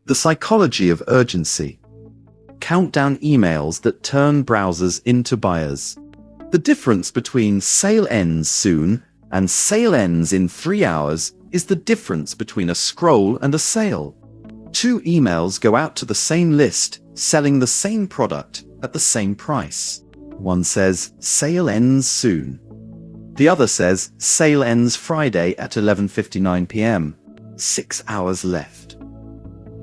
The psychology of urgency. Countdown emails that turn browsers into buyers. The difference between sale ends soon and sale ends in 3 hours is the difference between a scroll and a sale. 2 emails go out to the same list, selling the same product at the same price. One says, "Sale ends soon." The other says, "Sale ends Friday at 11:59 p.m. 6 hours left."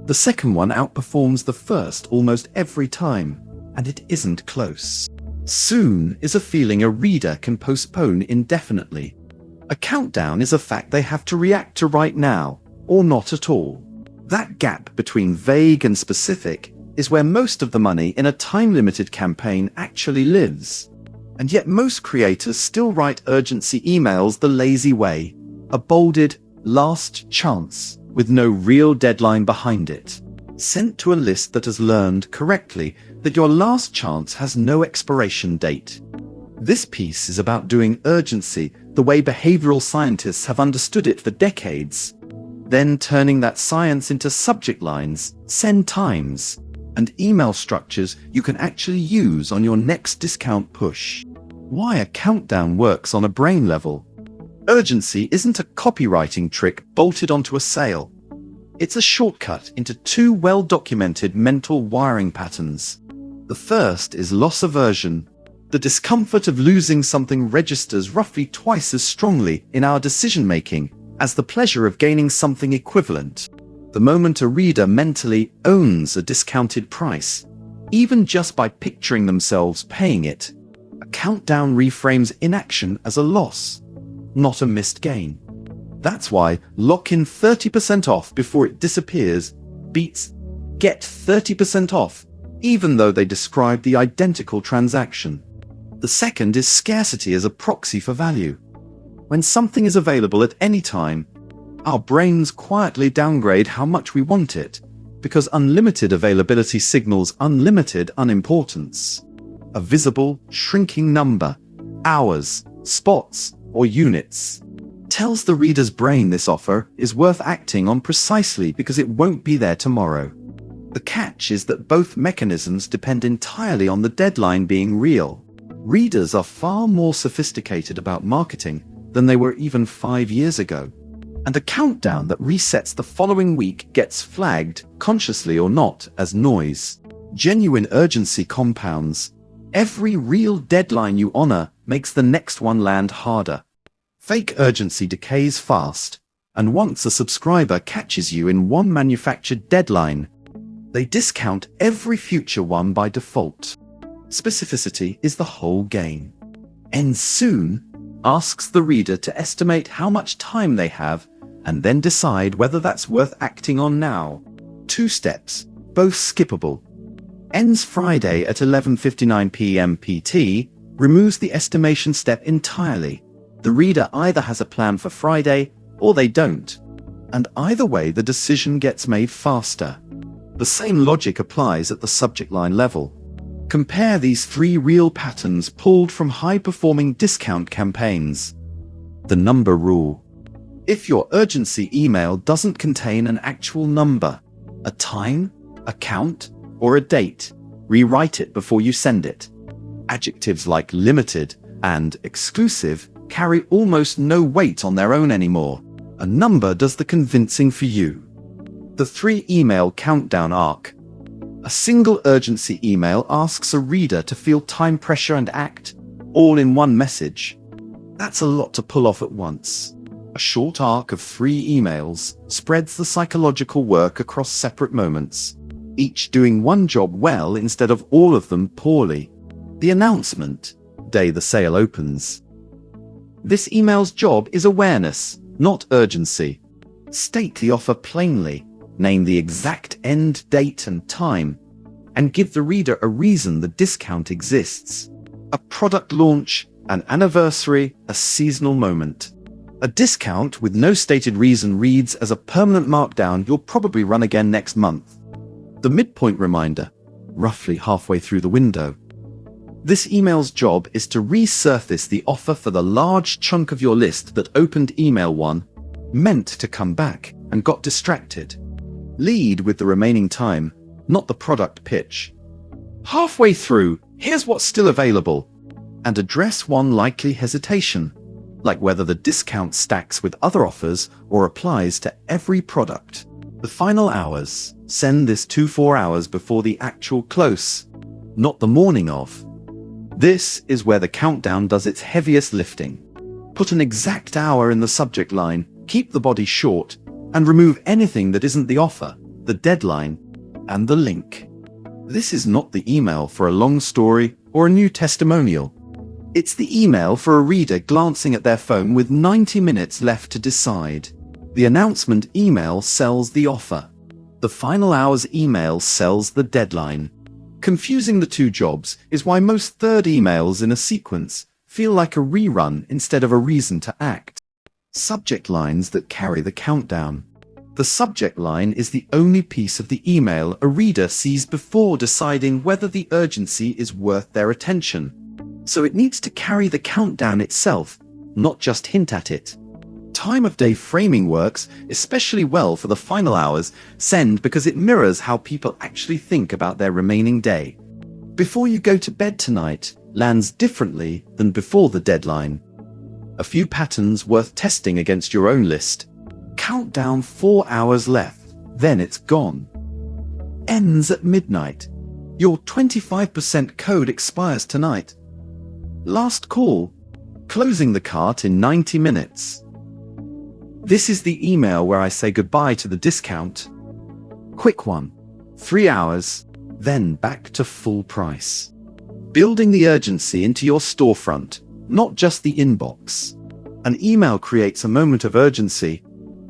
The second one outperforms the first almost every time, and it isn't close. Soon is a feeling a reader can postpone indefinitely. A countdown is a fact they have to react to right now, or not at all. That gap between vague and specific is where most of the money in a time-limited campaign actually lives. And yet most creators still write urgency emails the lazy way, a bolded "last chance" with no real deadline behind it, sent to a list that has learned correctly that your last chance has no expiration date. This piece is about doing urgency the way behavioral scientists have understood it for decades, then turning that science into subject lines, send times, and email structures you can actually use on your next discount push. Why a countdown works on a brain level. Urgency isn't a copywriting trick bolted onto a sale. It's a shortcut into 2 well-documented mental wiring patterns. The first is loss aversion. The discomfort of losing something registers roughly twice as strongly in our decision-making as the pleasure of gaining something equivalent. The moment a reader mentally owns a discounted price, even just by picturing themselves paying it, a countdown reframes inaction as a loss, not a missed gain. That's why lock in 30% off before it disappears beats get 30% off, even though they describe the identical transaction. The second is scarcity as a proxy for value. When something is available at any time, our brains quietly downgrade how much we want it, because unlimited availability signals unlimited unimportance. A visible, shrinking number, hours, spots, or units, tells the reader's brain this offer is worth acting on precisely because it won't be there tomorrow. The catch is that both mechanisms depend entirely on the deadline being real. Readers are far more sophisticated about marketing than they were even 5 years ago. And a countdown that resets the following week gets flagged, consciously or not, as noise. Genuine urgency compounds. Every real deadline you honor makes the next one land harder. Fake urgency decays fast, and once a subscriber catches you in one manufactured deadline, they discount every future one by default. Specificity is the whole game. Ends soon asks the reader to estimate how much time they have and then decide whether that's worth acting on now. 2 steps, both skippable. Ends Friday at 11:59 p.m. PT removes the estimation step entirely. The reader either has a plan for Friday or they don't. And either way, the decision gets made faster. The same logic applies at the subject line level. Compare these 3 real patterns pulled from high-performing discount campaigns. The number rule. If your urgency email doesn't contain an actual number, a time, a count, or a date, rewrite it before you send it. Adjectives like limited and exclusive carry almost no weight on their own anymore. A number does the convincing for you. The 3 email countdown arc. A single urgency email asks a reader to feel time pressure and act, all in one message. That's a lot to pull off at once. A short arc of 3 emails spreads the psychological work across separate moments, each doing one job well instead of all of them poorly. The announcement, day the sale opens. This email's job is awareness, not urgency. State the offer plainly, name the exact end date and time, and give the reader a reason the discount exists. A product launch, an anniversary, a seasonal moment. A discount with no stated reason reads as a permanent markdown you'll probably run again next month. The midpoint reminder, roughly halfway through the window. This email's job is to resurface the offer for the large chunk of your list that opened email 1, meant to come back, and got distracted. Lead with the remaining time, not the product pitch. Halfway through, here's what's still available, and address one likely hesitation, like whether the discount stacks with other offers or applies to every product. The final hours. Send this 2-4 hours before the actual close, not the morning of. This is where the countdown does its heaviest lifting. Put an exact hour in the subject line, keep the body short, and remove anything that isn't the offer, the deadline, and the link. This is not the email for a long story or a new testimonial. It's the email for a reader glancing at their phone with 90 minutes left to decide. The announcement email sells the offer. The final hour's email sells the deadline. Confusing the two jobs is why most third emails in a sequence feel like a rerun instead of a reason to act. Subject lines that carry the countdown. The subject line is the only piece of the email a reader sees before deciding whether the urgency is worth their attention. So it needs to carry the countdown itself, not just hint at it. Time of day framing works especially well for the final hours send because it mirrors how people actually think about their remaining day. Before you go to bed tonight lands differently than before the deadline. A few patterns worth testing against your own list. Countdown 4 hours left, then it's gone. Ends at midnight. Your 25% code expires tonight. Last call. Closing the cart in 90 minutes. This is the email where I say goodbye to the discount. Quick one. 3 hours, then back to full price. Building the urgency into your storefront, not just the inbox. An email creates a moment of urgency,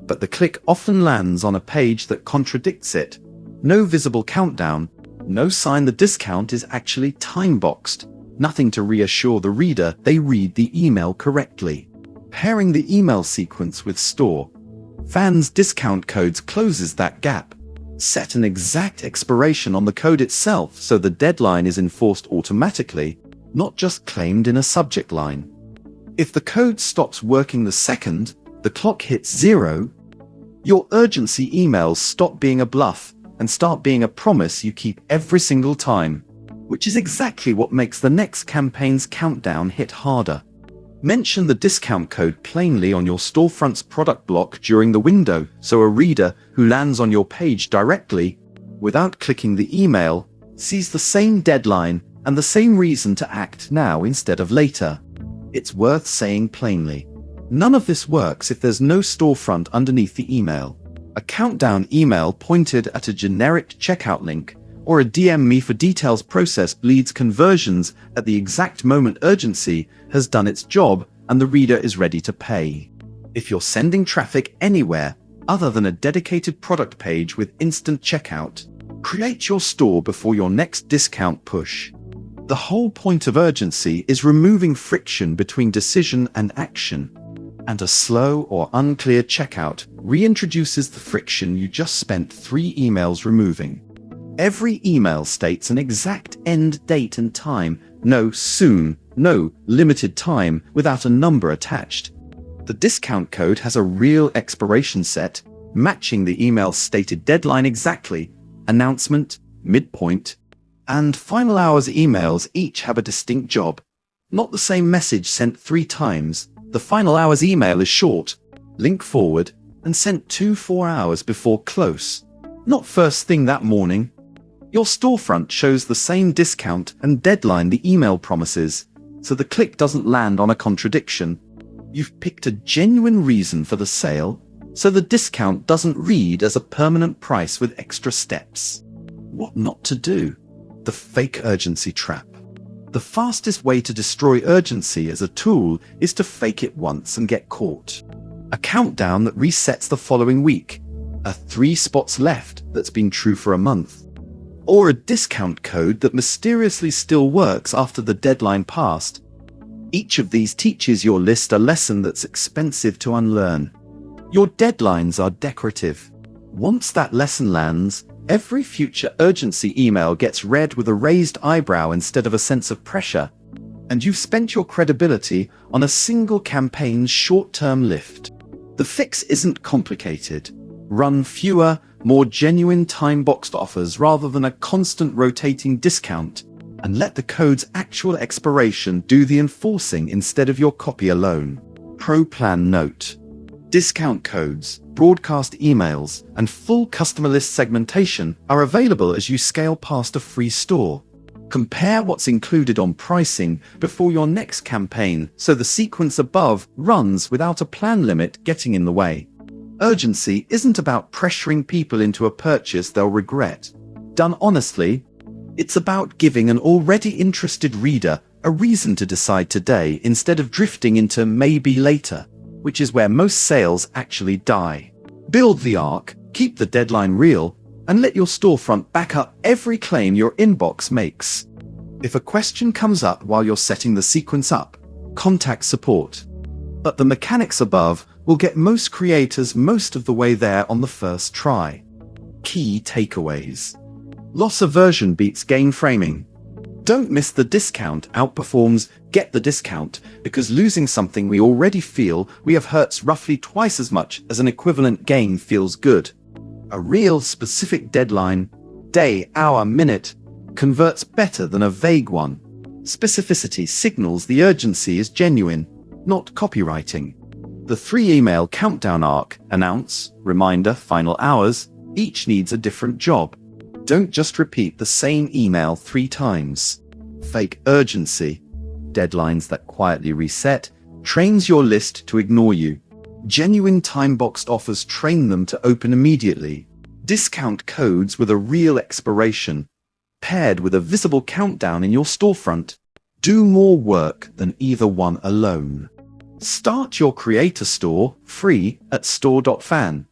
but the click often lands on a page that contradicts it. No visible countdown, no sign the discount is actually time-boxed, nothing to reassure the reader they read the email correctly. Pairing the email sequence with store.fan's discount codes closes that gap. Set an exact expiration on the code itself so the deadline is enforced automatically, not just claimed in a subject line. If the code stops working the second the clock hits 0, your urgency emails stop being a bluff and start being a promise you keep every single time, which is exactly what makes the next campaign's countdown hit harder. Mention the discount code plainly on your storefront's product block during the window so a reader who lands on your page directly, without clicking the email, sees the same deadline and the same reason to act now instead of later. It's worth saying plainly. None of this works if there's no storefront underneath the email. A countdown email pointed at a generic checkout link or a DM me for details process bleeds conversions at the exact moment urgency has done its job and the reader is ready to pay. If you're sending traffic anywhere other than a dedicated product page with instant checkout, create your store before your next discount push. The whole point of urgency is removing friction between decision and action, and a slow or unclear checkout reintroduces the friction you just spent 3 emails removing. Every email states an exact end date and time, no soon, no limited time without a number attached. The discount code has a real expiration set, matching the email's stated deadline exactly. Announcement, midpoint, and final hours emails each have a distinct job. Not the same message sent 3 times. The final hours email is short, link forward, and sent 2-4 hours before close. Not first thing that morning. Your storefront shows the same discount and deadline the email promises, so the click doesn't land on a contradiction. You've picked a genuine reason for the sale, so the discount doesn't read as a permanent price with extra steps. What not to do? The fake urgency trap. The fastest way to destroy urgency as a tool is to fake it once and get caught. A countdown that resets the following week, a 3 spots left that's been true for a month, or a discount code that mysteriously still works after the deadline passed. Each of these teaches your list a lesson that's expensive to unlearn. Your deadlines are decorative. Once that lesson lands, every future urgency email gets read with a raised eyebrow instead of a sense of pressure, and you've spent your credibility on a single campaign's short-term lift. The fix isn't complicated. Run fewer, More genuine time-boxed offers rather than a constant rotating discount, and let the code's actual expiration do the enforcing instead of your copy alone. Pro plan note: discount codes, broadcast emails, and full customer list segmentation are available as you scale past a free store. Compare what's included on pricing before your next campaign so the sequence above runs without a plan limit getting in the way. Urgency isn't about pressuring people into a purchase they'll regret. Done honestly, it's about giving an already interested reader a reason to decide today instead of drifting into maybe later, which is where most sales actually die. Build the arc, keep the deadline real, and let your storefront back up every claim your inbox makes. If a question comes up while you're setting the sequence up, contact support. But the mechanics above will get most creators most of the way there on the first try. Key takeaways: loss aversion beats gain framing. Don't miss the discount outperforms get the discount, because losing something we already feel we have hurts roughly twice as much as an equivalent gain feels good. A real specific deadline, day, hour, minute, converts better than a vague one. Specificity signals the urgency is genuine, not copywriting. The 3-email countdown arc, announce, reminder, final hours, each needs a different job. Don't just repeat the same email 3 times. Fake urgency, deadlines that quietly reset, trains your list to ignore you. Genuine time-boxed offers train them to open immediately. Discount codes with a real expiration, paired with a visible countdown in your storefront, do more work than either one alone. Start your creator store free at store.fan.